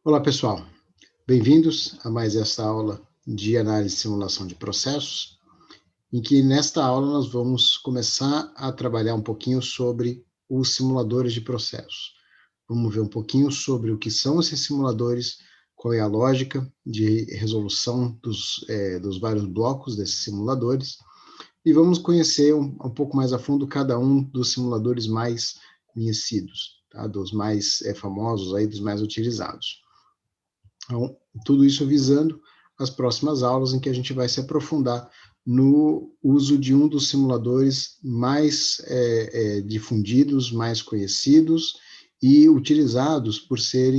Olá, pessoal. Bem-vindos a mais esta aula de análise e simulação de processos, em que nesta aula nós vamos começar a trabalhar um pouquinho sobre os simuladores de processos. Vamos ver um pouquinho sobre o que são esses simuladores, qual é a lógica de resolução dos vários blocos desses simuladores, e vamos conhecer um pouco mais a fundo cada um dos simuladores mais conhecidos, tá? Dos mais famosos, aí, dos mais utilizados. Então, tudo isso visando as próximas aulas em que a gente vai se aprofundar no uso de um dos simuladores mais difundidos, mais conhecidos e utilizados por ser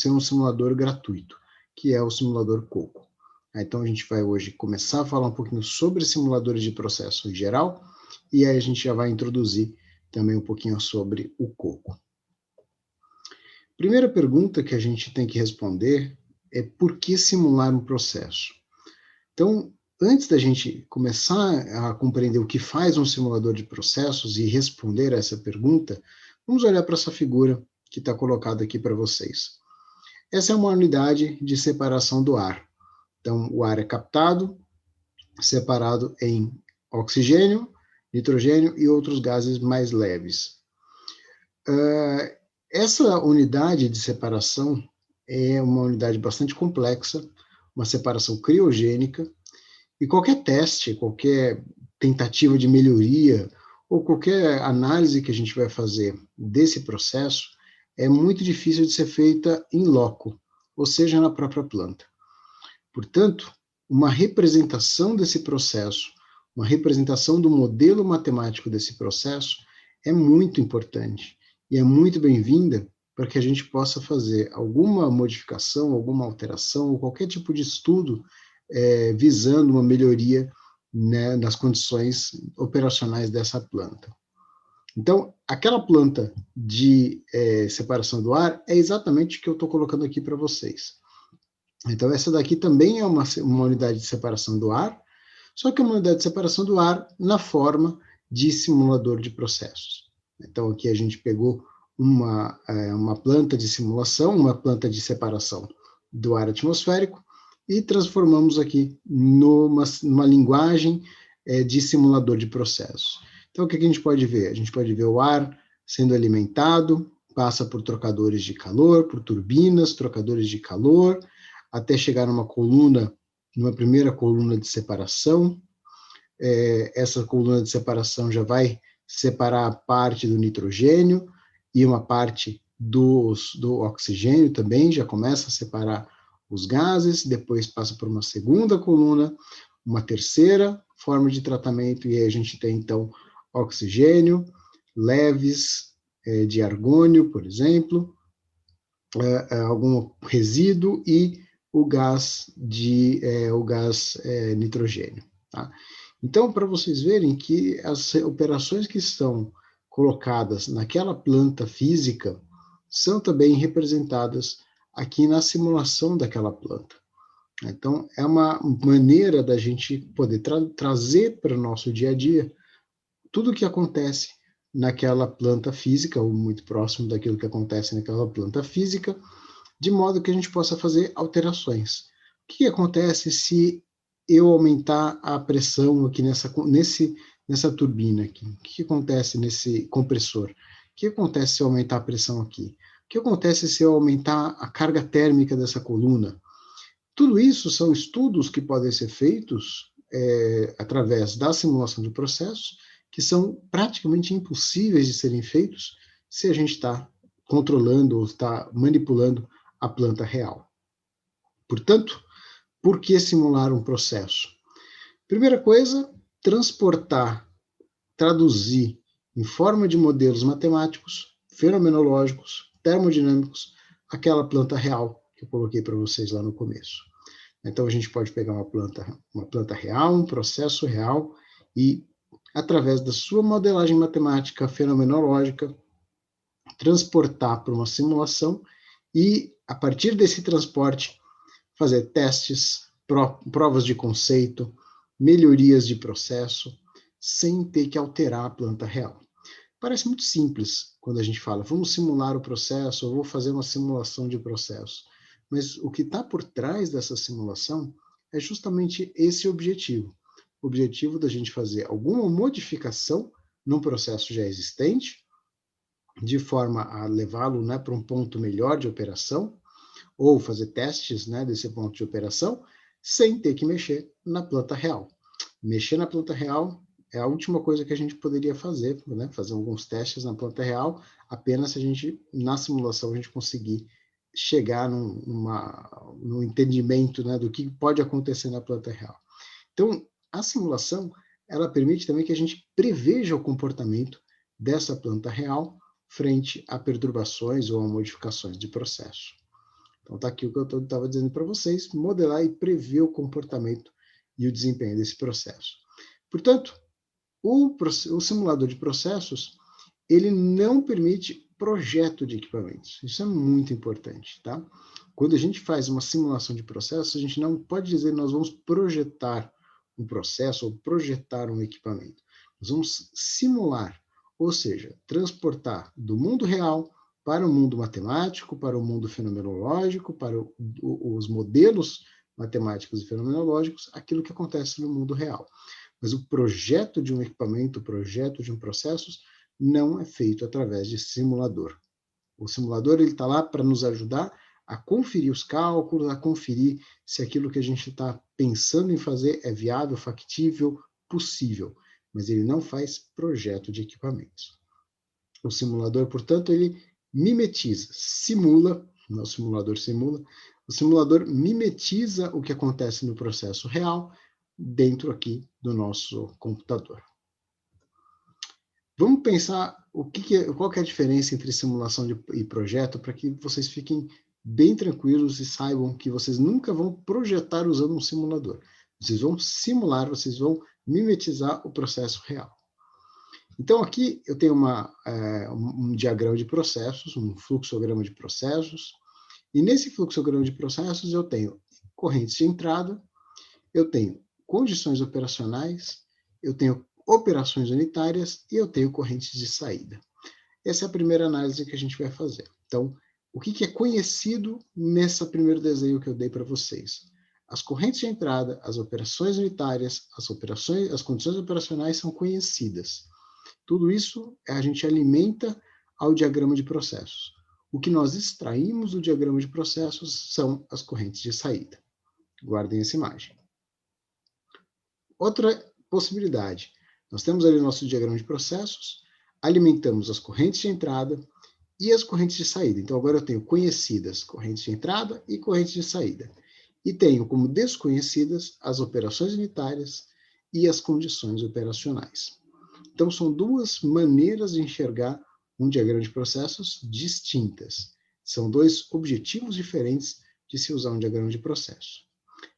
um simulador gratuito, que é o simulador Coco. Então, a gente vai hoje começar a falar um pouquinho sobre simuladores de processo em geral, e aí a gente já vai introduzir também um pouquinho sobre o Coco. Primeira pergunta que a gente tem que responder é por que simular um processo? Então, antes da gente começar a compreender o que faz um simulador de processos e responder a essa pergunta, vamos olhar para essa figura que está colocada aqui para vocês. Essa é uma unidade de separação do ar. Então, o ar é captado, separado em oxigênio, nitrogênio e outros gases mais leves. Essa unidade de separação é uma unidade bastante complexa, uma separação criogênica, e qualquer teste, qualquer tentativa de melhoria, ou qualquer análise que a gente vai fazer desse processo, é muito difícil de ser feita em loco, ou seja, na própria planta. Portanto, uma representação desse processo, uma representação do modelo matemático desse processo é muito importante e é muito bem-vinda para que a gente possa fazer alguma modificação, alguma alteração, ou qualquer tipo de estudo visando uma melhoria, né, nas condições operacionais dessa planta. Então, aquela planta de separação do ar é exatamente o que eu estou colocando aqui para vocês. Então, essa daqui também é uma unidade de separação do ar, só que é uma unidade de separação do ar na forma de simulador de processos. Então, aqui a gente pegou uma planta de simulação, uma planta de separação do ar atmosférico, e transformamos aqui numa linguagem de simulador de processos. Então, o que a gente pode ver? A gente pode ver o ar sendo alimentado, passa por trocadores de calor, por turbinas, trocadores de calor, até chegar numa primeira coluna de separação. Essa coluna de separação já vai separar a parte do nitrogênio e uma parte do oxigênio também, já começa a separar os gases, depois passa por uma segunda coluna, uma terceira forma de tratamento, e aí a gente tem, então, oxigênio, leves de argônio, por exemplo, algum resíduo e o gás nitrogênio. Tá? Então, para vocês verem que as operações que estão colocadas naquela planta física são também representadas aqui na simulação daquela planta. Então, é uma maneira da gente poder trazer para o nosso dia a dia tudo o que acontece naquela planta física, ou muito próximo daquilo que acontece naquela planta física, de modo que a gente possa fazer alterações. O que acontece se eu aumentar a pressão aqui nessa turbina aqui? O que acontece nesse compressor? O que acontece se eu aumentar a pressão aqui? O que acontece se eu aumentar a carga térmica dessa coluna? Tudo isso são estudos que podem ser feitos através da simulação de processos, que são praticamente impossíveis de serem feitos se a gente está controlando ou está manipulando a planta real. Portanto, por que simular um processo? Primeira coisa, traduzir em forma de modelos matemáticos, fenomenológicos, termodinâmicos, aquela planta real que eu coloquei para vocês lá no começo. Então, a gente pode pegar uma planta real, um processo real, e, através da sua modelagem matemática fenomenológica, transportar para uma simulação e, a partir desse transporte, fazer testes, provas de conceito, melhorias de processo, sem ter que alterar a planta real. Parece muito simples quando a gente fala, vamos simular o processo, ou vou fazer uma simulação de processo. Mas o que está por trás dessa simulação é justamente esse objetivo. O objetivo da gente fazer alguma modificação num processo já existente, de forma a levá-lo, né, para um ponto melhor de operação, ou fazer testes, né, desse ponto de operação, sem ter que mexer na planta real. Mexer na planta real é a última coisa que a gente poderia fazer, né, fazer alguns testes na planta real, apenas se a gente, na simulação, a gente conseguir chegar num entendimento, né, do que pode acontecer na planta real. Então, a simulação, ela permite também que a gente preveja o comportamento dessa planta real frente a perturbações ou a modificações de processo. Então, está aqui o que eu estava dizendo para vocês, modelar e prever o comportamento e o desempenho desse processo. Portanto, o simulador de processos, ele não permite projeto de equipamentos. Isso é muito importante, tá? Quando a gente faz uma simulação de processo, a gente não pode dizer que nós vamos projetar um processo ou projetar um equipamento. Nós vamos simular, ou seja, transportar do mundo real para o mundo matemático, para o mundo fenomenológico, para os modelos matemáticos e fenomenológicos, aquilo que acontece no mundo real. Mas o projeto de um equipamento, o projeto de um processo, não é feito através de simulador. O simulador está lá para nos ajudar a conferir os cálculos, a conferir se aquilo que a gente está pensando em fazer é viável, factível, possível, mas ele não faz projeto de equipamentos. O simulador, portanto, ele mimetiza, simula, não o simulador simula, o simulador mimetiza o que acontece no processo real dentro aqui do nosso computador. Vamos pensar qual que é a diferença entre simulação e projeto para que vocês fiquem bem tranquilos e saibam que vocês nunca vão projetar usando um simulador. Vocês vão simular, vocês vão mimetizar o processo real. Então, aqui eu tenho um diagrama de processos, um fluxograma de processos, e nesse fluxograma de processos eu tenho correntes de entrada, eu tenho condições operacionais, eu tenho operações unitárias e eu tenho correntes de saída. Essa é a primeira análise que a gente vai fazer. Então, o que é conhecido nesse primeiro desenho que eu dei para vocês? As correntes de entrada, as operações unitárias, as condições operacionais são conhecidas. Tudo isso a gente alimenta ao diagrama de processos. O que nós extraímos do diagrama de processos são as correntes de saída. Guardem essa imagem. Outra possibilidade. Nós temos ali o nosso diagrama de processos, alimentamos as correntes de entrada e as correntes de saída. Então, agora eu tenho conhecidas correntes de entrada e correntes de saída. E tenho como desconhecidas as operações unitárias e as condições operacionais. Então, são duas maneiras de enxergar um diagrama de processos distintas. São dois objetivos diferentes de se usar um diagrama de processo.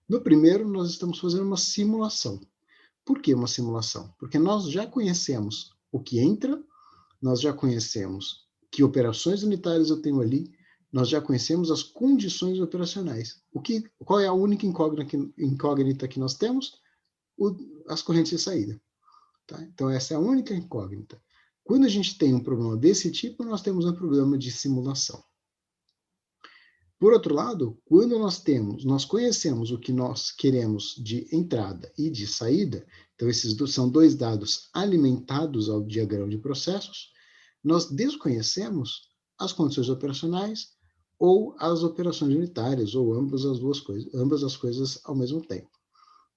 No primeiro, nós estamos fazendo uma simulação. Por que uma simulação? Porque nós já conhecemos o que entra, nós já conhecemos que operações unitárias eu tenho ali, nós já conhecemos as condições operacionais. Qual é a única incógnita que nós temos? As correntes de saída. Tá? Então, essa é a única incógnita. Quando a gente tem um problema desse tipo, nós temos um problema de simulação. Por outro lado, quando nós conhecemos o que nós queremos de entrada e de saída, então esses são dois dados alimentados ao diagrama de processos, nós desconhecemos as condições operacionais ou as operações unitárias, ou ambas as coisas ao mesmo tempo.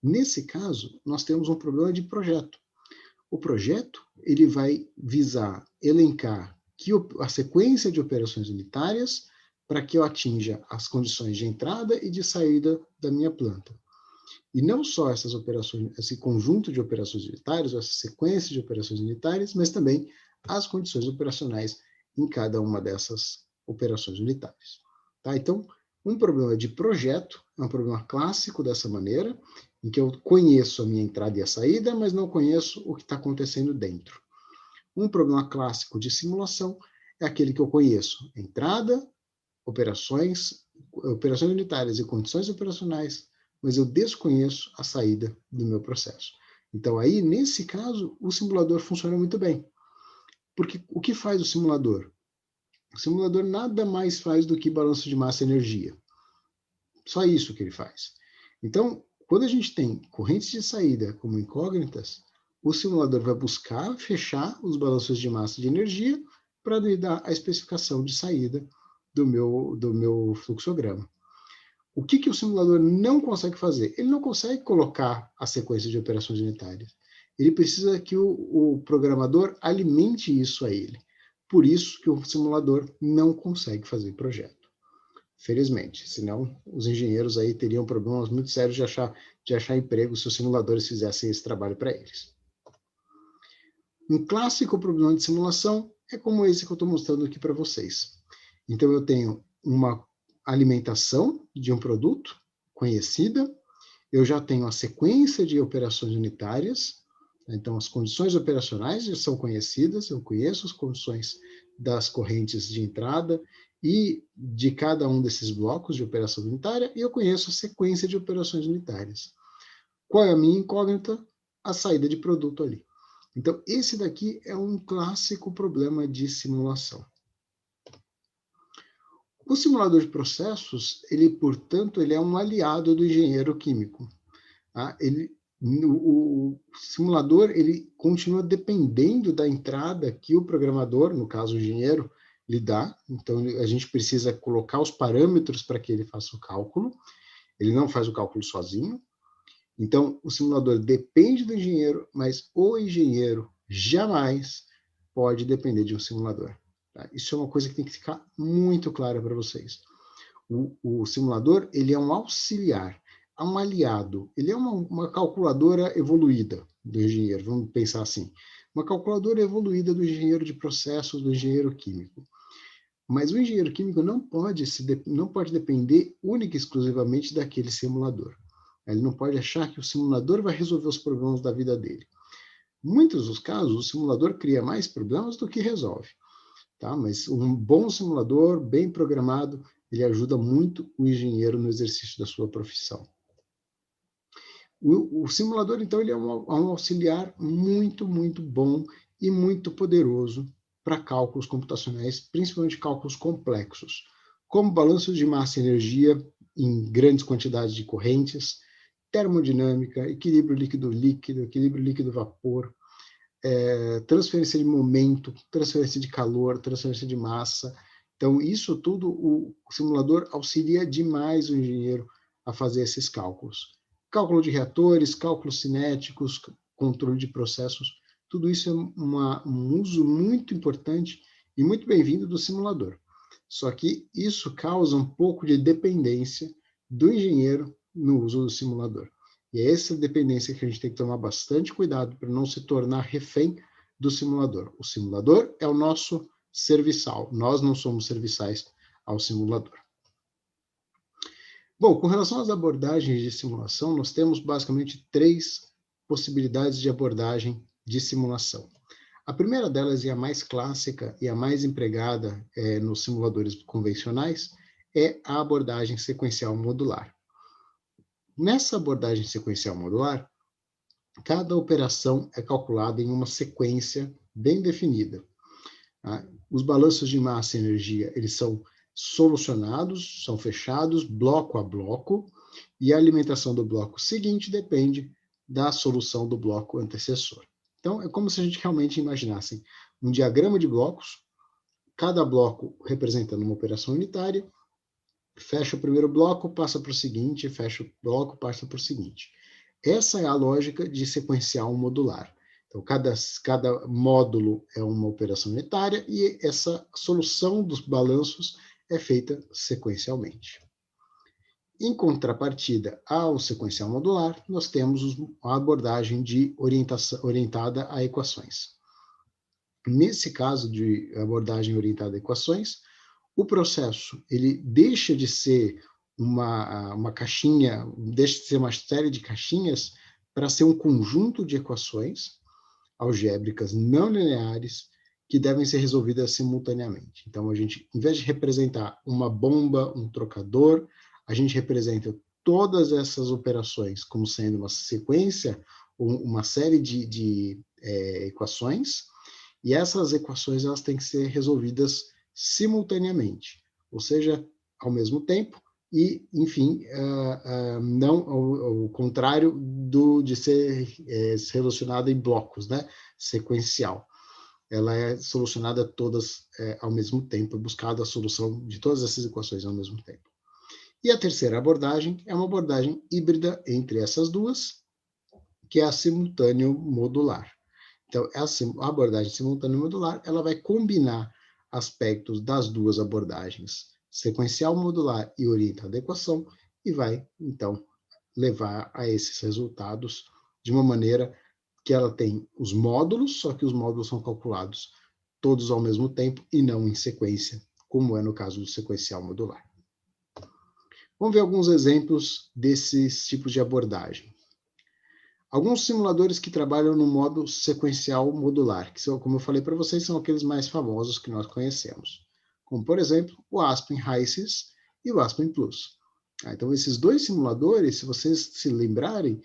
Nesse caso, nós temos um problema de projeto. O projeto ele vai visar elencar a sequência de operações unitárias para que eu atinja as condições de entrada e de saída da minha planta. E não só essas operações, esse conjunto de operações unitárias, ou essa sequência de operações unitárias, mas também as condições operacionais em cada uma dessas operações unitárias. Tá? Então, um problema de projeto é um problema clássico dessa maneira, em que eu conheço a minha entrada e a saída, mas não conheço o que está acontecendo dentro. Um problema clássico de simulação é aquele que eu conheço entrada, operações unitárias e condições operacionais, mas eu desconheço a saída do meu processo. Então, aí, nesse caso, o simulador funciona muito bem. Porque o que faz o simulador? O simulador nada mais faz do que balanço de massa e energia. Só isso que ele faz. Então, quando a gente tem correntes de saída como incógnitas, o simulador vai buscar fechar os balanços de massa e de energia para me dar a especificação de saída do meu fluxograma. O que o simulador não consegue fazer? Ele não consegue colocar a sequência de operações unitárias. Ele precisa que o programador alimente isso a ele. Por isso que o simulador não consegue fazer projeto. Felizmente, senão os engenheiros aí teriam problemas muito sérios de achar emprego se os simuladores fizessem esse trabalho para eles. Um clássico problema de simulação é como esse que eu estou mostrando aqui para vocês. Então, eu tenho uma alimentação de um produto conhecida, eu já tenho a sequência de operações unitárias, então as condições operacionais já são conhecidas, eu conheço as condições das correntes de entrada e de cada um desses blocos de operação unitária, e eu conheço a sequência de operações unitárias. Qual é a minha incógnita? A saída de produto ali. Então, esse daqui é um clássico problema de simulação. O simulador de processos, portanto, ele é um aliado do engenheiro químico. Tá? O simulador ele continua dependendo da entrada que o programador, no caso o engenheiro, lhe dá. Então, a gente precisa colocar os parâmetros para que ele faça o cálculo. Ele não faz o cálculo sozinho. Então, o simulador depende do engenheiro, mas o engenheiro jamais pode depender de um simulador. Tá? Isso é uma coisa que tem que ficar muito clara para vocês. O simulador ele é um auxiliar, é um aliado, ele é uma calculadora evoluída do engenheiro, vamos pensar assim. Uma calculadora evoluída do engenheiro de processos, do engenheiro químico. Mas o engenheiro químico não pode depender única e exclusivamente daquele simulador. Ele não pode achar que o simulador vai resolver os problemas da vida dele. Em muitos dos casos, o simulador cria mais problemas do que resolve. Tá? Mas um bom simulador, bem programado, ele ajuda muito o engenheiro no exercício da sua profissão. O simulador, então, ele é um auxiliar muito, muito bom e muito poderoso para cálculos computacionais, principalmente cálculos complexos, como balanço de massa e energia em grandes quantidades de correntes, termodinâmica, equilíbrio líquido-líquido, equilíbrio líquido-vapor, transferência de momento, transferência de calor, transferência de massa. Então, isso tudo, o simulador auxilia demais o engenheiro a fazer esses cálculos. Cálculo de reatores, cálculos cinéticos, controle de processos, tudo isso é um uso muito importante e muito bem-vindo do simulador. Só que isso causa um pouco de dependência do engenheiro no uso do simulador. E é essa dependência que a gente tem que tomar bastante cuidado para não se tornar refém do simulador. O simulador é o nosso serviçal, nós não somos serviçais ao simulador. Bom, com relação às abordagens de simulação, nós temos basicamente 3 possibilidades de abordagem de simulação. A primeira delas, e a mais clássica e a mais empregada nos simuladores convencionais, é a abordagem sequencial modular. Nessa abordagem sequencial modular, cada operação é calculada em uma sequência bem definida. Tá? Os balanços de massa e energia, eles são solucionados, são fechados bloco a bloco, e a alimentação do bloco seguinte depende da solução do bloco antecessor. Então, é como se a gente realmente imaginasse um diagrama de blocos, cada bloco representando uma operação unitária, fecha o primeiro bloco, passa para o seguinte, fecha o bloco, passa para o seguinte. Essa é a lógica de sequencial modular. Então, cada módulo é uma operação unitária e essa solução dos balanços é feita sequencialmente. Em contrapartida ao sequencial modular, nós temos a abordagem de orientada a equações. Nesse caso de abordagem orientada a equações, o processo ele deixa de ser uma caixinha, deixa de ser uma série de caixinhas para ser um conjunto de equações algébricas não lineares que devem ser resolvidas simultaneamente. Então, a gente, em vez de representar uma bomba, um trocador, a gente representa todas essas operações como sendo uma sequência, uma série de equações, e essas equações elas têm que ser resolvidas simultaneamente, ou seja, ao mesmo tempo e, enfim, não ao contrário de ser relacionada em blocos, né? Sequencial. Ela é solucionada todas ao mesmo tempo, buscada a solução de todas essas equações ao mesmo tempo. E a terceira abordagem é uma abordagem híbrida entre essas duas, que é a simultâneo modular. Então, a abordagem simultâneo modular, ela vai combinar aspectos das duas abordagens, sequencial modular e orientada à equação, e vai, então, levar a esses resultados de uma maneira que ela tem os módulos, só que os módulos são calculados todos ao mesmo tempo e não em sequência, como é no caso do sequencial modular. Vamos ver alguns exemplos desses tipos de abordagem. Alguns simuladores que trabalham no modo sequencial modular, que são, como eu falei para vocês, são aqueles mais famosos que nós conhecemos, como, por exemplo, o Aspen HYSYS e o Aspen Plus. Então, esses dois simuladores, se vocês se lembrarem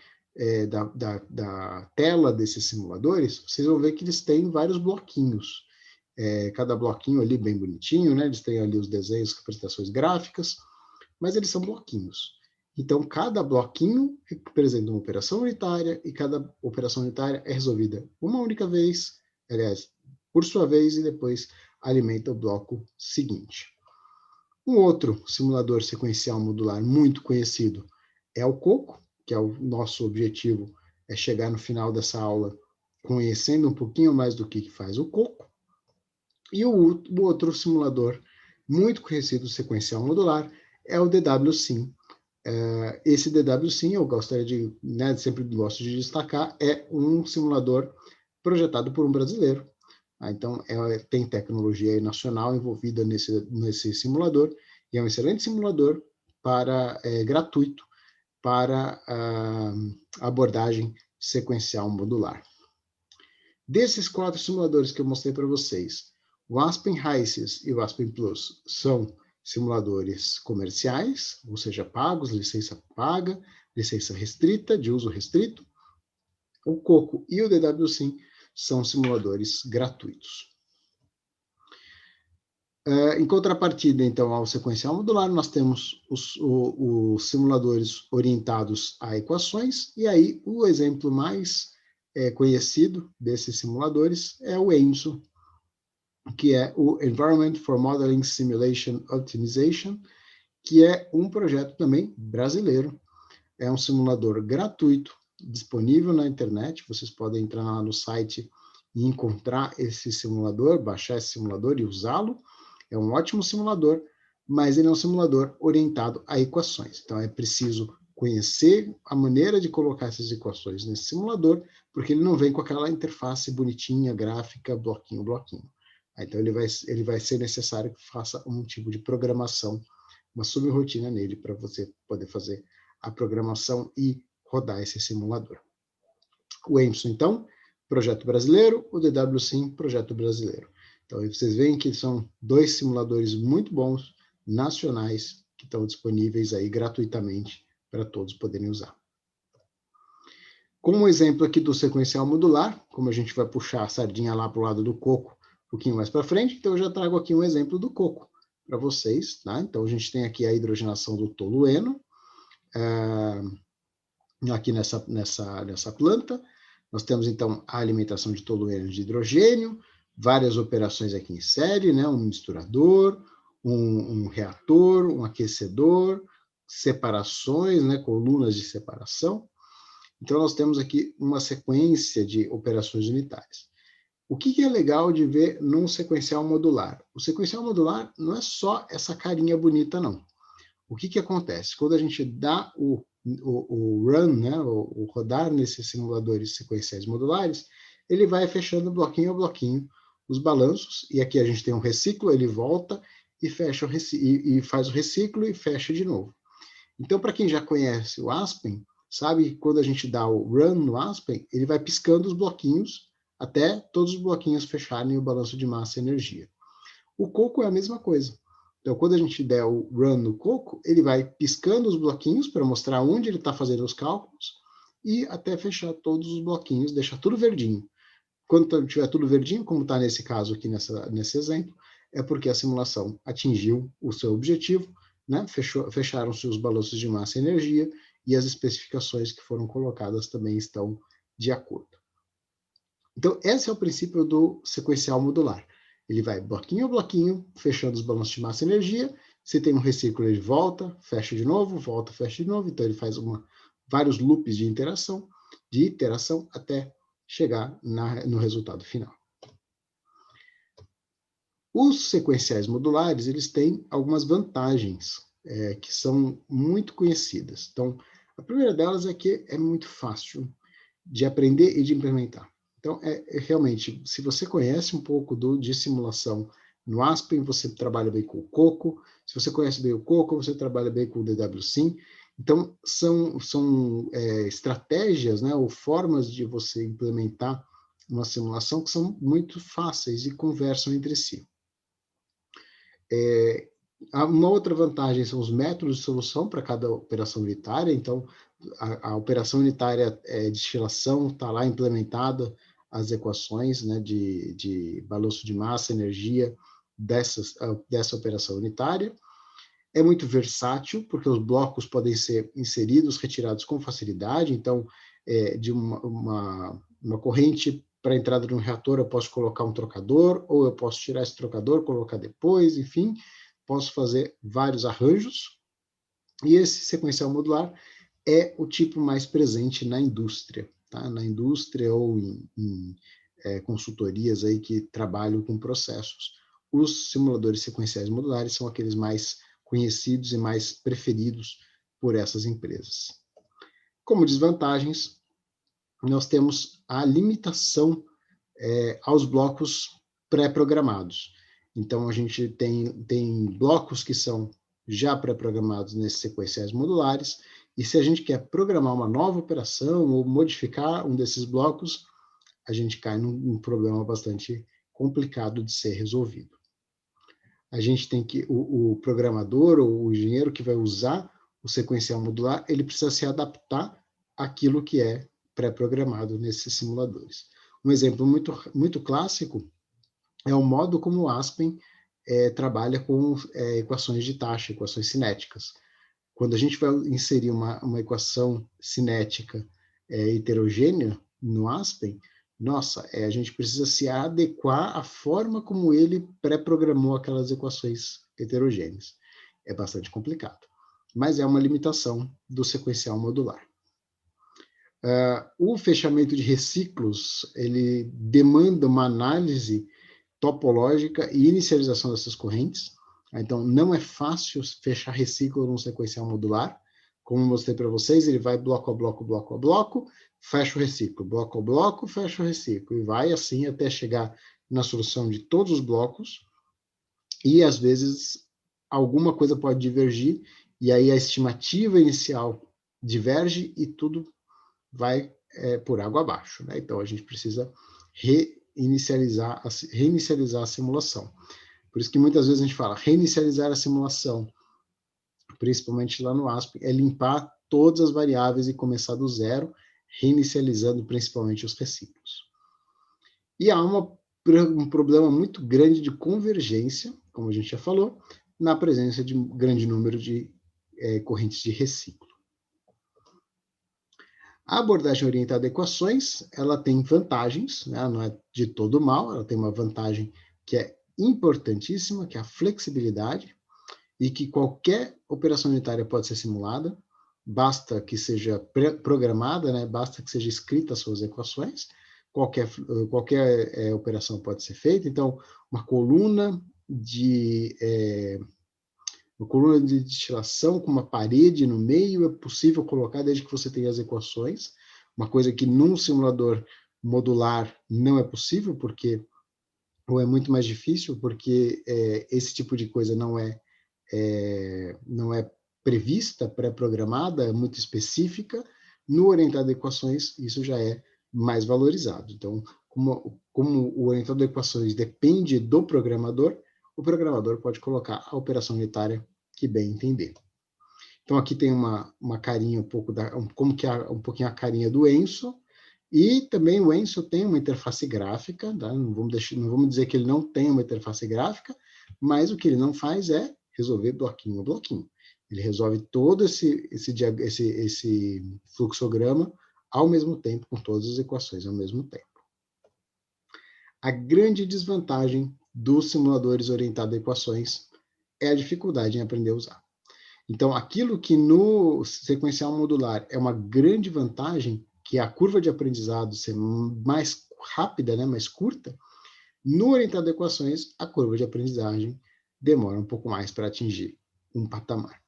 da tela desses simuladores, vocês vão ver que eles têm vários bloquinhos. Cada bloquinho ali bem bonitinho, né? Eles têm ali os desenhos, representações gráficas, mas eles são bloquinhos. Então, cada bloquinho representa uma operação unitária e cada operação unitária é resolvida uma única vez, aliás, por sua vez, e depois alimenta o bloco seguinte. Um outro simulador sequencial modular muito conhecido é o COCO, que é o nosso objetivo, é chegar no final dessa aula conhecendo um pouquinho mais do que faz o COCO. E o outro simulador muito conhecido sequencial modular é o DWSIM. Esse DWSIM, eu gostaria de, né, sempre gosto de destacar, é um simulador projetado por um brasileiro. Então, tem tecnologia nacional envolvida nesse simulador, e é um excelente simulador gratuito para a abordagem sequencial modular. Desses 4 simuladores que eu mostrei para vocês, o Aspen HYSYS e o Aspen Plus são simuladores comerciais, ou seja, pagos, licença paga, licença restrita, de uso restrito. O COCO e o DWSIM são simuladores gratuitos. Em contrapartida, então, ao sequencial modular, nós temos os simuladores orientados a equações, e aí o exemplo mais conhecido desses simuladores é o ENSO, que é o Environment for Modeling Simulation Optimization, que é um projeto também brasileiro. É um simulador gratuito, disponível na internet. Vocês podem entrar lá no site e encontrar esse simulador, baixar esse simulador e usá-lo. É um ótimo simulador, mas ele é um simulador orientado a equações. Então, é preciso conhecer a maneira de colocar essas equações nesse simulador, porque ele não vem com aquela interface bonitinha, gráfica, bloquinho, bloquinho. Então, ele vai ser necessário que faça um tipo de programação, uma subrotina nele, para você poder fazer a programação e rodar esse simulador. O ENSO, então, projeto brasileiro, o DWSIM, projeto brasileiro. Então, vocês veem que são 2 simuladores muito bons, nacionais, que estão disponíveis aí gratuitamente para todos poderem usar. Como exemplo aqui do sequencial modular, como a gente vai puxar a sardinha lá para o lado do COCO um pouquinho mais para frente, então eu já trago aqui um exemplo do COCO para vocês. Tá? Então, a gente tem aqui a hidrogenação do tolueno, aqui nessa planta. Nós temos, então, a alimentação de tolueno de hidrogênio, várias operações aqui em série, né? Um misturador, um reator, um aquecedor, separações, né? Colunas de separação. Então, nós temos aqui uma sequência de operações unitárias. O que é legal de ver num sequencial modular? O sequencial modular não é só essa carinha bonita, não. O que acontece? Quando a gente dá o run, né, o rodar nesses simuladores sequenciais modulares, ele vai fechando bloquinho a bloquinho os balanços, e aqui a gente tem um reciclo, ele volta e fecha e faz o reciclo e fecha de novo. Então, para quem já conhece o Aspen, sabe que quando a gente dá o run no Aspen, ele vai piscando os bloquinhos até todos os bloquinhos fecharem o balanço de massa e energia. O COCO é a mesma coisa. Então, quando a gente der o run no COCO, ele vai piscando os bloquinhos para mostrar onde ele está fazendo os cálculos e até fechar todos os bloquinhos, deixar tudo verdinho. Quando tiver tudo verdinho, como está nesse caso aqui nesse exemplo, é porque a simulação atingiu o seu objetivo, né, fecharam-se os balanços de massa e energia, e as especificações que foram colocadas também estão de acordo. Então, esse é o princípio do sequencial modular. Ele vai bloquinho a bloquinho, fechando os balanços de massa e energia. Se tem um reciclo, ele volta, fecha de novo, volta, fecha de novo. Então, ele faz vários loops de iteração, até chegar no resultado final. Os sequenciais modulares, eles têm algumas vantagens que são muito conhecidas. Então, a primeira delas é que é muito fácil de aprender e de implementar. Então, realmente, se você conhece um pouco de simulação no Aspen, você trabalha bem com o Coco. Se você conhece bem o Coco, você trabalha bem com o DWSim. Então, são estratégias, né, ou formas de você implementar uma simulação que são muito fáceis e conversam entre si. Uma outra vantagem são os métodos de solução para cada operação unitária. Então, a operação unitária de destilação está lá implementada, as equações, né, de balanço de massa, energia dessa operação unitária. É muito versátil, porque os blocos podem ser inseridos, retirados com facilidade. Então, de uma corrente para a entrada de um reator, eu posso colocar um trocador, ou eu posso tirar esse trocador, colocar depois, enfim, posso fazer vários arranjos. E esse sequencial modular é o tipo mais presente na indústria, tá? Na indústria ou em consultorias aí que trabalham com processos. Os simuladores sequenciais modulares são aqueles mais conhecidos e mais preferidos por essas empresas. Como desvantagens, nós temos a limitação aos blocos pré-programados. Então, a gente tem blocos que são já pré-programados nesses sequenciais modulares, e se a gente quer programar uma nova operação ou modificar um desses blocos, a gente cai num problema bastante complicado de ser resolvido. A gente tem que, o programador ou o engenheiro que vai usar o sequencial modular, ele precisa se adaptar àquilo que é pré-programado nesses simuladores. Um exemplo muito clássico é o modo como o Aspen trabalha com equações de taxa, equações cinéticas. Quando a gente vai inserir uma equação cinética heterogênea no Aspen, nossa, a gente precisa se adequar à forma como ele pré-programou aquelas equações heterogêneas. É bastante complicado, mas é uma limitação do sequencial modular. O fechamento de reciclos, ele demanda uma análise topológica e inicialização dessas correntes. Então, não é fácil fechar reciclo num sequencial modular. Como eu mostrei para vocês, ele vai bloco a bloco, bloco a bloco, fecha o reciclo, bloco a bloco, fecha o reciclo, e vai assim até chegar na solução de todos os blocos, e às vezes alguma coisa pode divergir, e aí a estimativa inicial diverge e tudo vai por água abaixo, né? Então, a gente precisa reinicializar a simulação. Por isso que muitas vezes a gente fala reinicializar a simulação, principalmente lá no Aspen, é limpar todas as variáveis e começar do zero, reinicializando principalmente os reciclos. E há um problema muito grande de convergência, como a gente já falou, na presença de um grande número de correntes de reciclo. A abordagem orientada a equações, ela tem vantagens, né? Não é de todo mal, ela tem uma vantagem que é importantíssima, que é a flexibilidade, e que qualquer operação unitária pode ser simulada, basta que seja programada, né? Basta que seja escrita as suas equações, qualquer operação pode ser feita. Então, uma coluna de destilação com uma parede no meio é possível colocar desde que você tenha as equações, uma coisa que num simulador modular não é possível, ou é muito mais difícil, porque esse tipo de coisa não é prevista, pré-programada, é muito específica. No orientado a equações, isso já é mais valorizado. Então, como o orientado a equações depende do programador, o programador pode colocar a operação unitária que bem entender. Então, aqui tem uma carinha um pouquinho a carinha do Enso, e também o Enso tem uma interface gráfica, tá? Não vamos dizer que ele não tem uma interface gráfica, mas o que ele não faz é resolver bloquinho a bloquinho. Ele resolve todo esse fluxograma ao mesmo tempo, com todas as equações ao mesmo tempo. A grande desvantagem dos simuladores orientados a equações é a dificuldade em aprender a usar. Então, aquilo que no sequencial modular é uma grande vantagem, que é a curva de aprendizado ser mais rápida, né, mais curta, no orientado a equações, a curva de aprendizagem demora um pouco mais para atingir um patamar.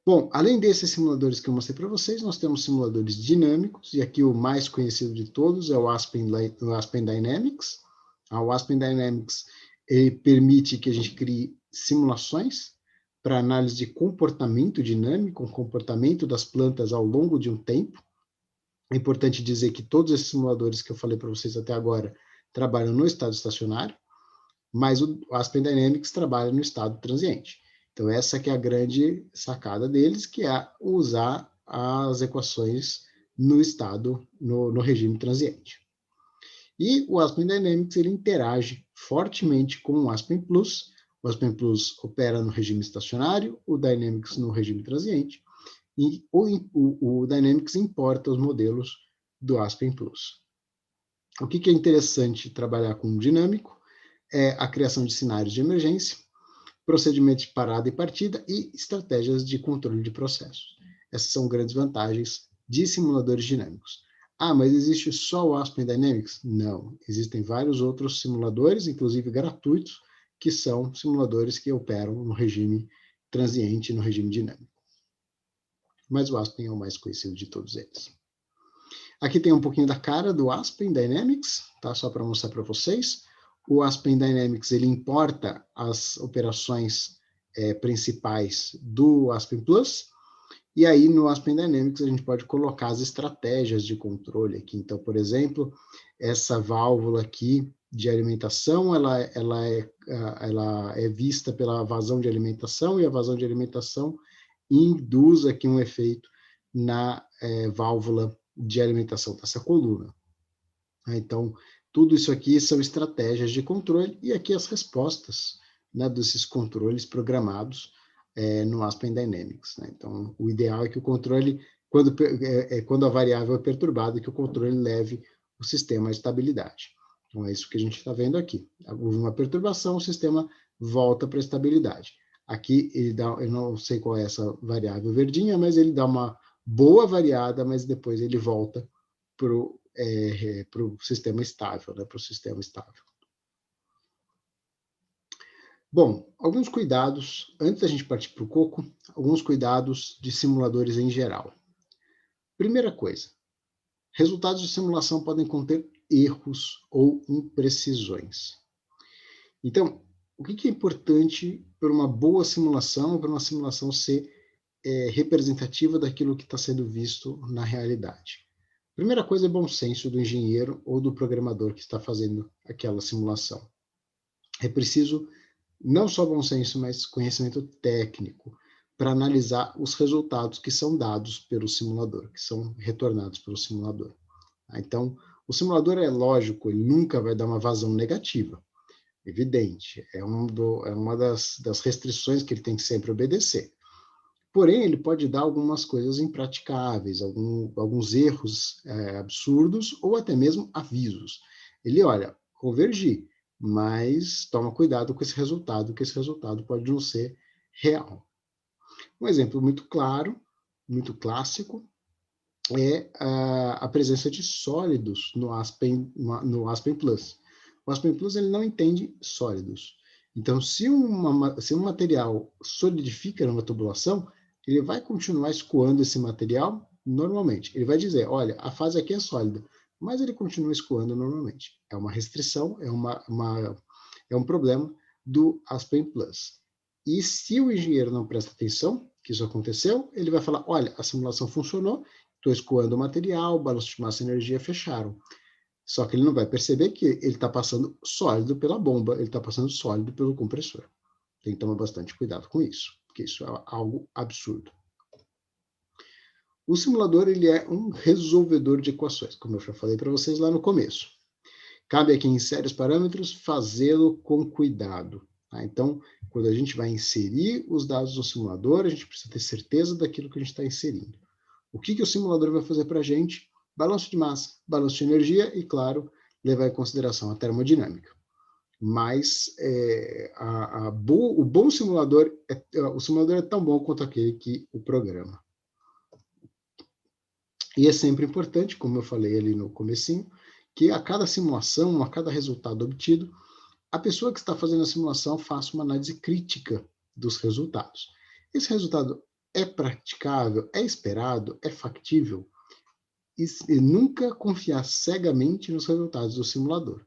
Bom, além desses simuladores que eu mostrei para vocês, nós temos simuladores dinâmicos, e aqui o mais conhecido de todos é o Aspen Dynamics. O Aspen Dynamics ele permite que a gente crie simulações para análise de comportamento dinâmico, o comportamento das plantas ao longo de um tempo. É importante dizer que todos esses simuladores que eu falei para vocês até agora trabalham no estado estacionário, mas o Aspen Dynamics trabalha no estado transiente. Então, essa que é a grande sacada deles, que é usar as equações no estado, no regime transiente. E o Aspen Dynamics ele interage fortemente com o Aspen Plus. O Aspen Plus opera no regime estacionário, o Dynamics no regime transiente, e o Dynamics importa os modelos do Aspen Plus. O que é interessante trabalhar com o dinâmico é a criação de cenários de emergência, procedimentos de parada e partida e estratégias de controle de processos. Essas são grandes vantagens de simuladores dinâmicos. Ah, mas existe só o Aspen Dynamics? Não, existem vários outros simuladores, inclusive gratuitos, que são simuladores que operam no regime transiente e no regime dinâmico. Mas o Aspen é o mais conhecido de todos eles. Aqui tem um pouquinho da cara do Aspen Dynamics, tá? Só para mostrar para vocês. O Aspen Dynamics ele importa as operações principais do Aspen Plus, e aí no Aspen Dynamics a gente pode colocar as estratégias de controle aqui. Então, por exemplo, essa válvula aqui de alimentação, ela é vista pela vazão de alimentação, e a vazão de alimentação induz aqui um efeito na válvula de alimentação dessa coluna. Então, tudo isso aqui são estratégias de controle, e aqui as respostas, né, desses controles programados no Aspen Dynamics. Né? Então, o ideal é que o controle, quando a variável é perturbada, que o controle leve o sistema à estabilidade. Então, é isso que a gente está vendo aqui. Houve uma perturbação, o sistema volta para a estabilidade. Aqui, eu não sei qual é essa variável verdinha, mas ele dá uma boa variada, mas depois ele volta para o sistema estável, né, para o sistema estável. Bom, alguns cuidados, antes da gente partir para o coco, alguns cuidados de simuladores em geral. Primeira coisa, resultados de simulação podem conter erros ou imprecisões. Então, o que é importante para uma boa simulação, para uma simulação ser representativa daquilo que está sendo visto na realidade? Primeira coisa é bom senso do engenheiro ou do programador que está fazendo aquela simulação. É preciso não só bom senso, mas conhecimento técnico para analisar os resultados que são dados pelo simulador, que são retornados pelo simulador. Então, o simulador é lógico, ele nunca vai dar uma vazão negativa, evidente, é uma das restrições que ele tem que sempre obedecer. Porém, ele pode dar algumas coisas impraticáveis, alguns erros absurdos, ou até mesmo avisos. Ele, olha, convergi, mas toma cuidado com esse resultado, que esse resultado pode não ser real. Um exemplo muito claro, muito clássico, é a presença de sólidos no Aspen Plus. O Aspen Plus ele não entende sólidos. Então, se um material solidifica numa tubulação, ele vai continuar escoando esse material normalmente. Ele vai dizer, olha, a fase aqui é sólida, mas ele continua escoando normalmente. É uma restrição, é um problema do Aspen Plus. E se o engenheiro não presta atenção que isso aconteceu, ele vai falar, olha, a simulação funcionou, estou escoando o material, balanço de massa e energia fecharam. Só que ele não vai perceber que ele está passando sólido pela bomba, ele está passando sólido pelo compressor. Tem que tomar bastante cuidado com isso, porque isso é algo absurdo. O simulador ele é um resolvedor de equações, como eu já falei para vocês lá no começo. Cabe aqui em sérios parâmetros fazê-lo com cuidado. Tá? Então, quando a gente vai inserir os dados no simulador, a gente precisa ter certeza daquilo que a gente está inserindo. O que o simulador vai fazer para a gente? Balanço de massa, balanço de energia e, claro, levar em consideração a termodinâmica. Mas o bom simulador, o simulador é tão bom quanto aquele que o programa. E é sempre importante, como eu falei ali no comecinho, que a cada simulação, a cada resultado obtido, a pessoa que está fazendo a simulação faça uma análise crítica dos resultados. Esse resultado é praticável, é esperado, é factível? E nunca confiar cegamente nos resultados do simulador.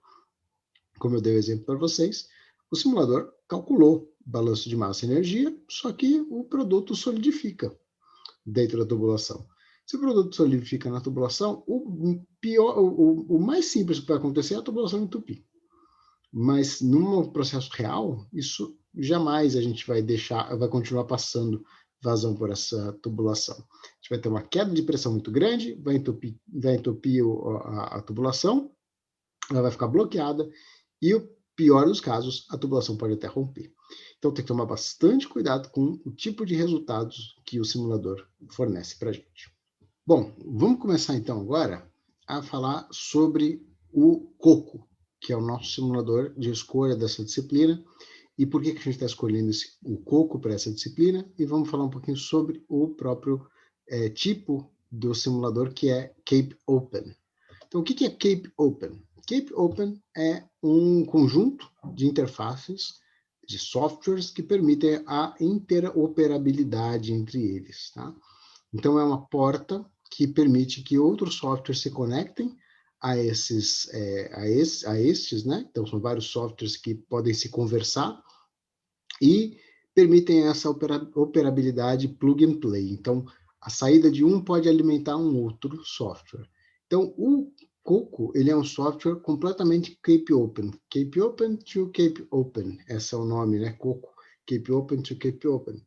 Como eu dei o exemplo para vocês, o simulador calculou balanço de massa e energia, só que o produto solidifica dentro da tubulação. Se o produto solidifica na tubulação, o mais simples que vai acontecer é a tubulação entupir. Mas num processo real, isso jamais a gente vai continuar passando vazão por essa tubulação. A gente vai ter uma queda de pressão muito grande, vai entupir a tubulação, ela vai ficar bloqueada, e o pior dos casos, a tubulação pode até romper. Então tem que tomar bastante cuidado com o tipo de resultados que o simulador fornece para a gente. Bom, vamos começar então agora a falar sobre o COCO, que é o nosso simulador de escolha dessa disciplina, e por que a gente está escolhendo o COCO para essa disciplina, e vamos falar um pouquinho sobre o próprio tipo do simulador, que é Cape Open. Então, o que é Cape Open? Cape Open é um conjunto de interfaces, de softwares que permitem a interoperabilidade entre eles. Tá? Então, é uma porta que permite que outros softwares se conectem a estes, né? Então, são vários softwares que podem se conversar e permitem essa operabilidade plug and play. Então, a saída de um pode alimentar um outro software. Então, o COCO, ele é um software completamente Cape Open. Cape Open to Cape Open. Esse é o nome, né? COCO. Cape Open to Cape Open.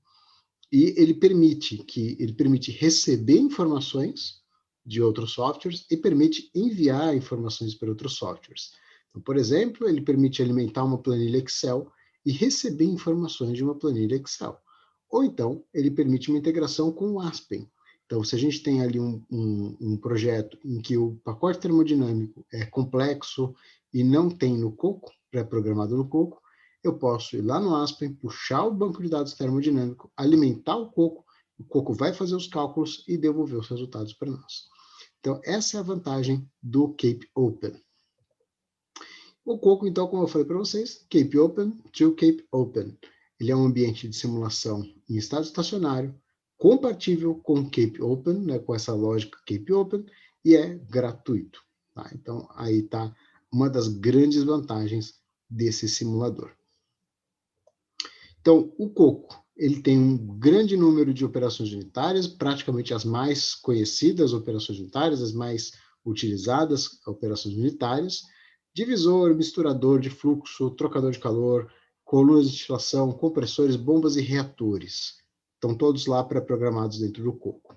E ele permite receber informações de outros softwares e permite enviar informações para outros softwares. Então, por exemplo, ele permite alimentar uma planilha Excel e receber informações de uma planilha Excel. Ou então, ele permite uma integração com o Aspen. Então, se a gente tem ali um projeto em que o pacote termodinâmico é complexo e não tem no COCO, pré-programado no COCO, eu posso ir lá no Aspen, puxar o banco de dados termodinâmico, alimentar o COCO vai fazer os cálculos e devolver os resultados para nós. Então, essa é a vantagem do Cape Open. O COCO, então, como eu falei para vocês, Cape Open to Cape Open. Ele é um ambiente de simulação em estado estacionário, compatível com Cape Open, né, com essa lógica Cape Open, e é gratuito. Tá? Então, aí está uma das grandes vantagens desse simulador. Então, o COCO, ele tem um grande número de operações unitárias, praticamente as mais conhecidas operações unitárias, as mais utilizadas operações unitárias, divisor, misturador de fluxo, trocador de calor, colunas de destilação, compressores, bombas e reatores. Estão todos lá pré-programados dentro do COCO.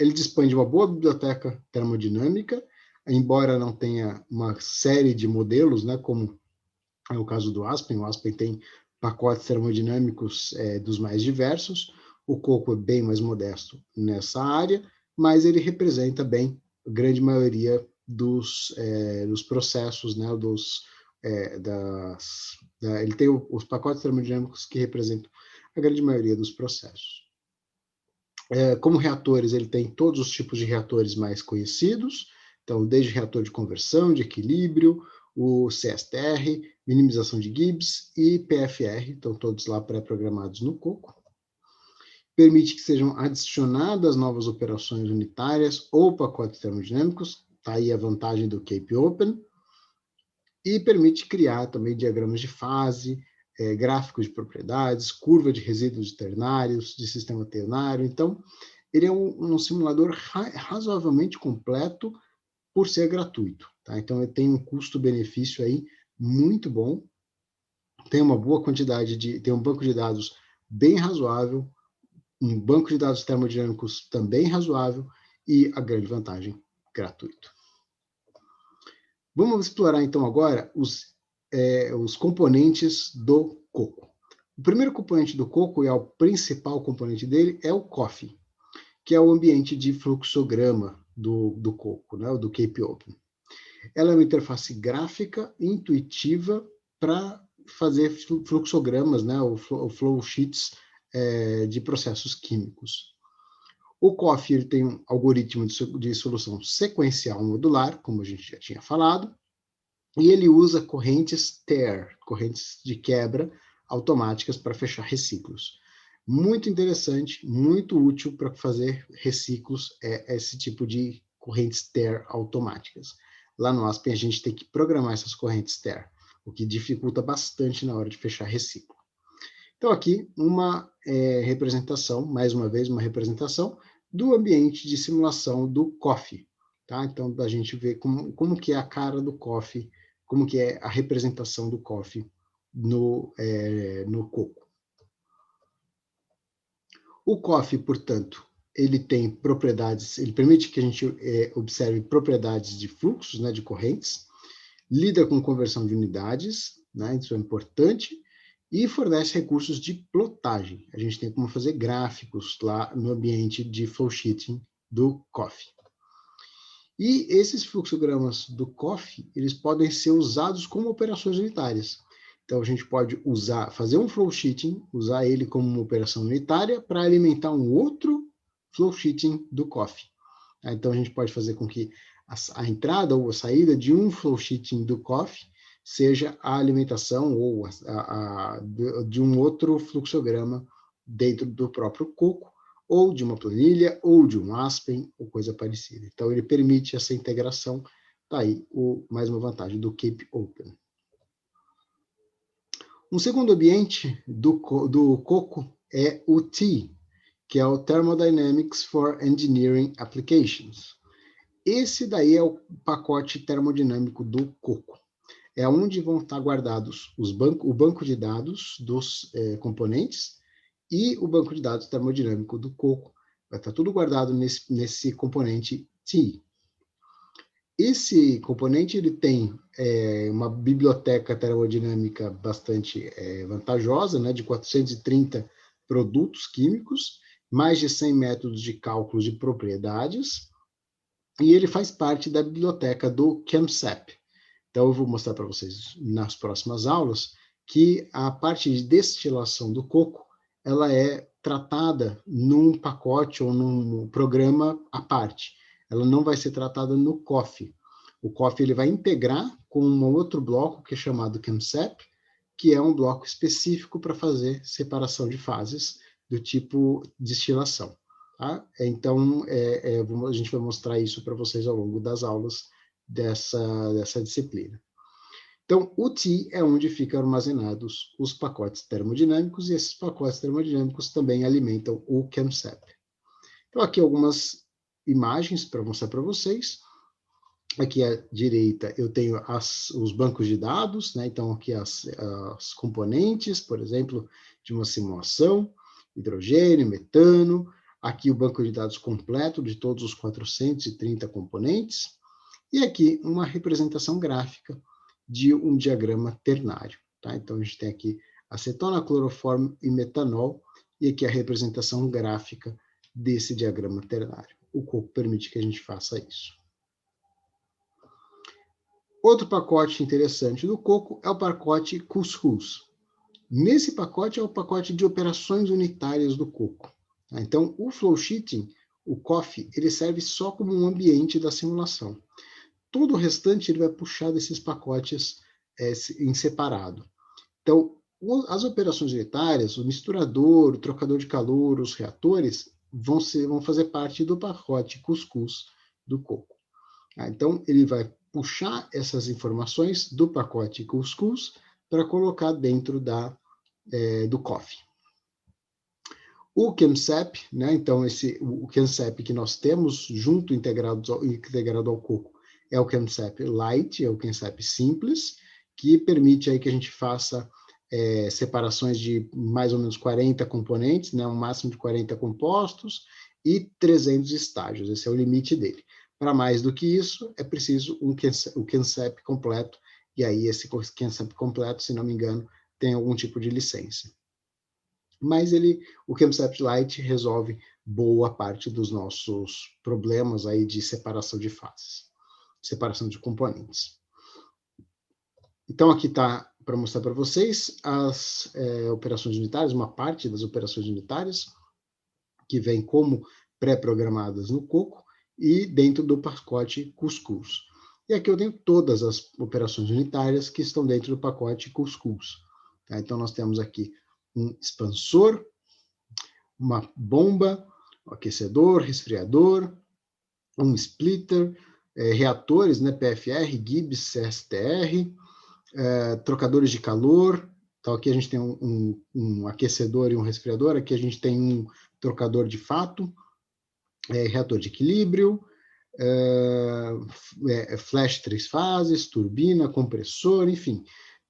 Ele dispõe de uma boa biblioteca termodinâmica, embora não tenha uma série de modelos, né, como é o caso do Aspen. O Aspen tem pacotes termodinâmicos dos mais diversos. O COCO é bem mais modesto nessa área, mas ele representa bem a grande maioria dos processos, né, ele tem os pacotes termodinâmicos que representam a grande maioria dos processos. Como reatores, ele tem todos os tipos de reatores mais conhecidos, então desde reator de conversão, de equilíbrio, o CSTR, minimização de Gibbs e PFR, estão todos lá pré-programados no COCO. Permite que sejam adicionadas novas operações unitárias ou pacotes termodinâmicos, está aí a vantagem do Cape Open, e permite criar também diagramas de fase, gráficos de propriedades, curva de resíduos ternários, de sistema ternário. Então, ele é um simulador razoavelmente completo por ser gratuito. Tá? Então, ele tem um custo-benefício aí muito bom, tem uma boa quantidade tem um banco de dados bem razoável, um banco de dados termodinâmicos também razoável e a grande vantagem, gratuito. Vamos explorar então agora os os componentes do coco. O primeiro componente do coco, e é o principal componente dele, é o coffee, que é o ambiente de fluxograma do coco, né, do Cape Open. Ela é uma interface gráfica, intuitiva, para fazer fluxogramas, né, ou flow sheets de processos químicos. O coffee ele tem um algoritmo de solução sequencial modular, como a gente já tinha falado, e ele usa correntes tear, correntes de quebra automáticas para fechar reciclos. Muito interessante, muito útil para fazer reciclos, esse tipo de correntes tear automáticas. Lá no Aspen a gente tem que programar essas correntes tear, o que dificulta bastante na hora de fechar reciclo. Então aqui uma representação, mais uma vez uma representação do ambiente de simulação do coffee. Tá? Então a gente vê como que é a cara do coffee, como que é a representação do coffee no coco. O coffee, portanto, ele tem propriedades, ele permite que a gente observe propriedades de fluxos, né, de correntes, lida com conversão de unidades, né, isso é importante, e fornece recursos de plotagem. A gente tem como fazer gráficos lá no ambiente de flowsheeting do coffee. E esses fluxogramas do coffee, eles podem ser usados como operações unitárias. Então, a gente pode fazer um flowsheeting, usar ele como uma operação unitária para alimentar um outro flowsheeting do coffee. Então, a gente pode fazer com que a entrada ou a saída de um flowsheeting do coffee seja a alimentação ou de um outro fluxograma dentro do próprio coco, ou de uma planilha, ou de um Aspen, ou coisa parecida. Então, ele permite essa integração. Está aí mais uma vantagem do Cape Open. Um segundo ambiente do coco é o TEA, que é o Thermodynamics for Engineering Applications. Esse daí é o pacote termodinâmico do coco. É onde vão estar guardados o banco de dados dos componentes e o banco de dados termodinâmico do coco. Vai estar tudo guardado nesse componente TEA. Esse componente ele tem uma biblioteca termodinâmica bastante vantajosa, né, de 430 produtos químicos, mais de 100 métodos de cálculo de propriedades, e ele faz parte da biblioteca do ChemSep. Então, eu vou mostrar para vocês nas próximas aulas que a parte de destilação do coco ela é tratada num pacote ou num programa à parte. Ela não vai ser tratada no coffee. O coffee ele vai integrar com um outro bloco que é chamado ChemSep, que é um bloco específico para fazer separação de fases do tipo destilação. Tá? Então, a gente vai mostrar isso para vocês ao longo das aulas dessa disciplina. Então, o TEA é onde ficam armazenados os pacotes termodinâmicos, e esses pacotes termodinâmicos também alimentam o ChemSep. Então, aqui algumas imagens para mostrar para vocês. Aqui à direita eu tenho os bancos de dados, né? Então aqui as componentes, por exemplo, de uma simulação, hidrogênio, metano, aqui o banco de dados completo de todos os 430 componentes, e aqui uma representação gráfica de um diagrama ternário. Tá? Então a gente tem aqui acetona, cloroformo e metanol, e aqui a representação gráfica desse diagrama ternário. O coco permite que a gente faça isso. Outro pacote interessante do coco é o pacote Cuscuz. Nesse pacote é o pacote de operações unitárias do coco. Então, o flowsheeting, o coffee, ele serve só como um ambiente da simulação. Todo o restante ele vai puxar desses pacotes em separado. Então, as operações unitárias, o misturador, o trocador de calor, os reatores, vão fazer parte do pacote Cuscuz do coco. Então, ele vai puxar essas informações do pacote Cuscuz para colocar dentro do coffee. O ChemSep, né, então o ChemSep que nós temos integrado ao coco é o ChemSep Light, é o ChemSep simples, que permite aí que a gente faça separações de mais ou menos 40 componentes, né, um máximo de 40 compostos e 300 estágios, esse é o limite dele. Para mais do que isso, é preciso o ChemSep completo, e aí esse ChemSep completo, se não me engano, tem algum tipo de licença. Mas o ChemSep Lite resolve boa parte dos nossos problemas aí de separação de fases, separação de componentes. Então, aqui está para mostrar para vocês as operações unitárias, uma parte das operações unitárias, que vem como pré-programadas no Coco, e dentro do pacote Cuscuz. E aqui eu tenho todas as operações unitárias que estão dentro do pacote Cuscuz. Tá? Então, nós temos aqui um expansor, uma bomba, um aquecedor, resfriador, um splitter, reatores, né, PFR, Gibbs, CSTR, trocadores de calor. Então, aqui a gente tem um aquecedor e um resfriador, aqui a gente tem um trocador de fato, reator de equilíbrio, flash 3 fases, turbina, compressor, enfim.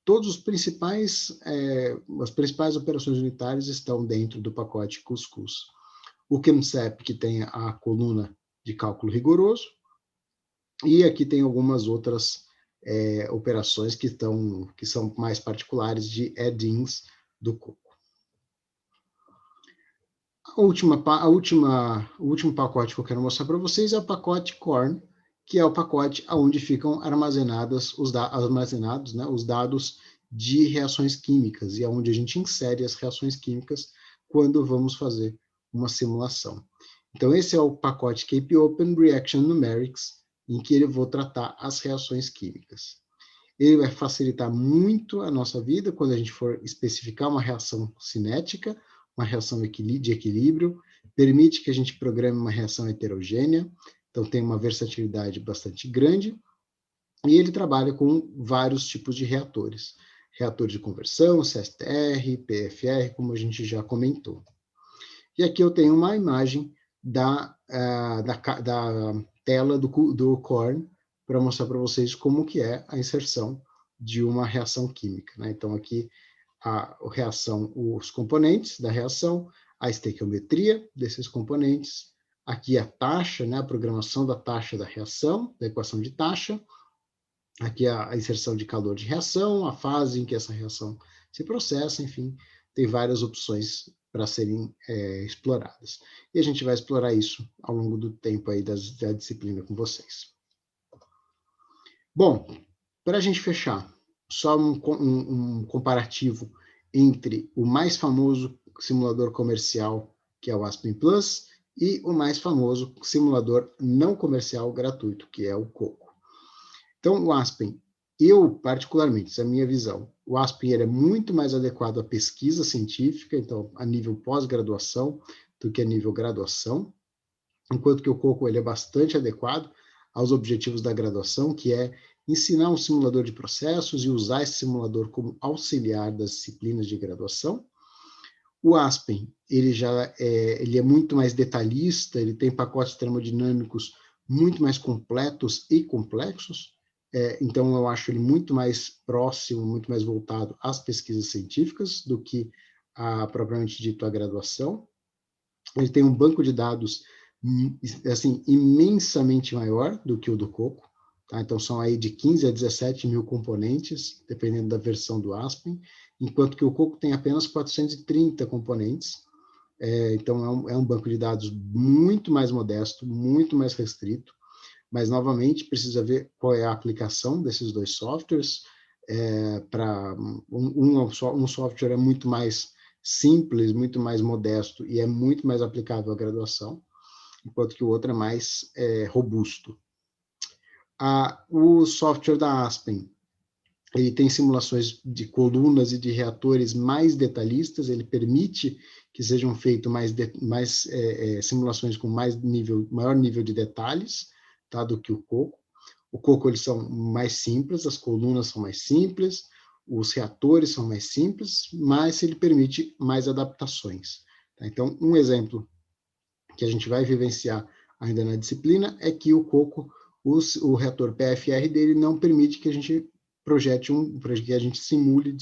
Todos os as principais operações unitárias estão dentro do pacote Cuscuz. O ChemSep, que tem a coluna de cálculo rigoroso, e aqui tem algumas outras operações que são mais particulares de add-ins do Coco. O último pacote que eu quero mostrar para vocês é o pacote Corn, que é o pacote onde ficam armazenados, né, os dados de reações químicas, e onde a gente insere as reações químicas quando vamos fazer uma simulação. Então, esse é o pacote Cape Open Reaction Numerics, em que eu vou tratar as reações químicas. Ele vai facilitar muito a nossa vida quando a gente for especificar uma reação cinética, uma reação de equilíbrio, permite que a gente programe uma reação heterogênea, então tem uma versatilidade bastante grande, e ele trabalha com vários tipos de reatores. Reator de conversão, CSTR, PFR, como a gente já comentou. E aqui eu tenho uma imagem da tela do Corn, para mostrar para vocês como que é a inserção de uma reação química, né? Então, aqui os componentes da reação, a estequiometria desses componentes, aqui a taxa, né, a programação da taxa da reação, da equação de taxa, aqui a inserção de calor de reação, a fase em que essa reação se processa, enfim, tem várias opções para serem exploradas. E a gente vai explorar isso ao longo do tempo aí da disciplina com vocês. Bom, para a gente fechar, só um comparativo entre o mais famoso simulador comercial, que é o Aspen Plus, e o mais famoso simulador não comercial gratuito, que é o Coco. Então, o Aspen, particularmente, essa é a minha visão, o Aspen é muito mais adequado à pesquisa científica, então, a nível pós-graduação, do que a nível graduação, enquanto que o Coco ele é bastante adequado aos objetivos da graduação, que é ensinar um simulador de processos e usar esse simulador como auxiliar das disciplinas de graduação. O Aspen, ele é muito mais detalhista, ele tem pacotes termodinâmicos muito mais completos e complexos, então eu acho ele muito mais próximo, muito mais voltado às pesquisas científicas do que propriamente dito a graduação. Ele tem um banco de dados assim, imensamente maior do que o do Coco, tá? Então são aí de 15 a 17 mil componentes, dependendo da versão do Aspen, enquanto que o Coco tem apenas 430 componentes, então é um banco de dados muito mais modesto, muito mais restrito, mas novamente precisa ver qual é a aplicação desses dois softwares. Para um software é muito mais simples, muito mais modesto e é muito mais aplicável à graduação, enquanto que o outro é mais robusto. O software da Aspen, ele tem simulações de colunas e de reatores mais detalhistas, ele permite que sejam feitas simulações com maior nível de detalhes, tá, do que o Coco. O Coco, eles são mais simples, as colunas são mais simples, os reatores são mais simples, mas ele permite mais adaptações. Tá? Então, um exemplo que a gente vai vivenciar ainda na disciplina é que o Coco, o reator PFR dele não permite que a gente simule,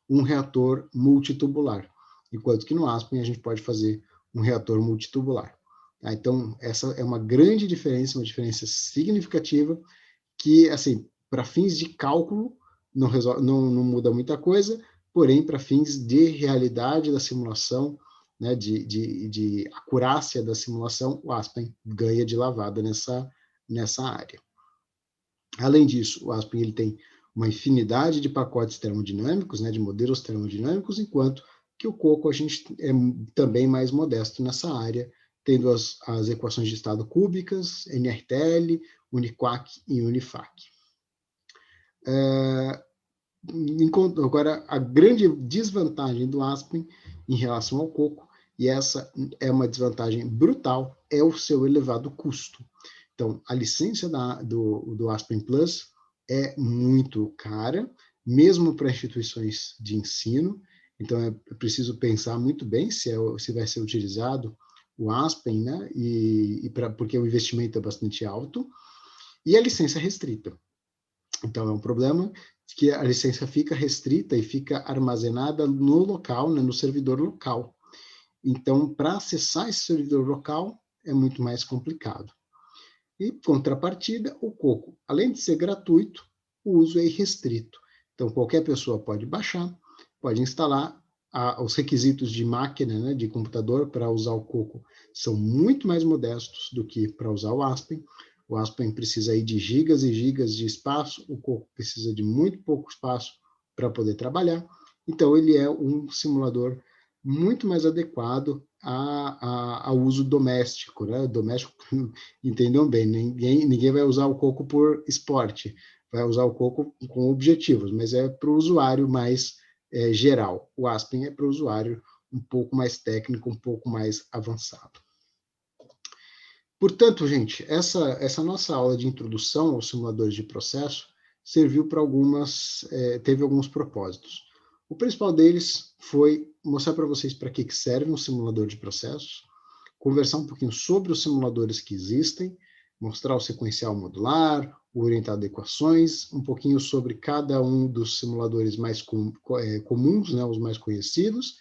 um reator multitubular, enquanto que no Aspen a gente pode fazer um reator multitubular. Tá? Então, essa é uma grande diferença, uma diferença significativa, que, assim, para fins de cálculo, não muda muita coisa, porém, para fins de realidade da simulação, né, de acurácia da simulação, o Aspen ganha de lavada nessa área. Além disso, o Aspen ele tem uma infinidade de pacotes termodinâmicos, né, de modelos termodinâmicos, enquanto que o Coco a gente é também mais modesto nessa área, tendo as equações de estado cúbicas, NRTL, Uniquac e Unifac. Agora, a grande desvantagem do Aspen em relação ao Coco, e essa é uma desvantagem brutal, é o seu elevado custo. Então, a licença do Aspen Plus é muito cara, mesmo para instituições de ensino. Então, é preciso pensar muito bem se vai ser utilizado o Aspen, né? Porque o investimento é bastante alto. E a licença é restrita. Então, é um problema que a licença fica restrita e fica armazenada no local, né, no servidor local. Então, para acessar esse servidor local, é muito mais complicado. E, contrapartida, o Coco, além de ser gratuito, o uso é irrestrito. Então, qualquer pessoa pode baixar, pode instalar. Os requisitos de máquina, né, de computador, para usar o Coco são muito mais modestos do que para usar o Aspen. O Aspen precisa aí de gigas e gigas de espaço, o Coco precisa de muito pouco espaço para poder trabalhar. Então, ele é um simulador muito mais adequado ao uso doméstico, né? Doméstico, entendam bem, ninguém vai usar o Coco por esporte, vai usar o Coco com objetivos, mas é para o usuário mais geral. O Aspen é para o usuário um pouco mais técnico, um pouco mais avançado. Portanto, gente, essa nossa aula de introdução aos simuladores de processo serviu para teve alguns propósitos. O principal deles foi mostrar para vocês para que serve um simulador de processos, conversar um pouquinho sobre os simuladores que existem, mostrar o sequencial modular, o orientado a equações, um pouquinho sobre cada um dos simuladores mais comuns, né, os mais conhecidos,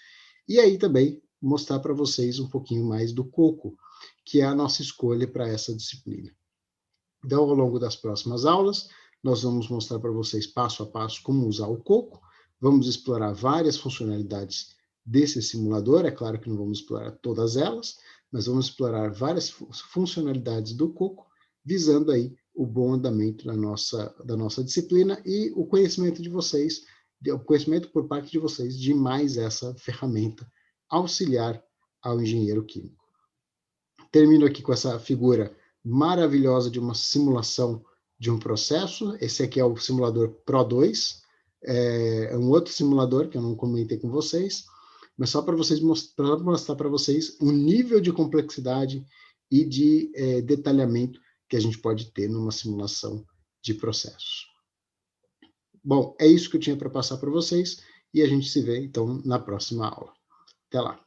e aí também mostrar para vocês um pouquinho mais do Coco, que é a nossa escolha para essa disciplina. Então, ao longo das próximas aulas, nós vamos mostrar para vocês passo a passo como usar o Coco, vamos explorar várias funcionalidades desse simulador, é claro que não vamos explorar todas elas, mas vamos explorar várias funcionalidades do Coco, visando aí o bom andamento da nossa disciplina e o conhecimento de vocês, o conhecimento por parte de vocês de mais essa ferramenta auxiliar ao engenheiro químico. Termino aqui com essa figura maravilhosa de uma simulação de um processo. Esse aqui é o simulador Pro 2, é um outro simulador que eu não comentei com vocês, mas só para mostrar para vocês o nível de complexidade e de detalhamento que a gente pode ter numa simulação de processos. Bom, é isso que eu tinha para passar para vocês e a gente se vê, então, na próxima aula. Até lá!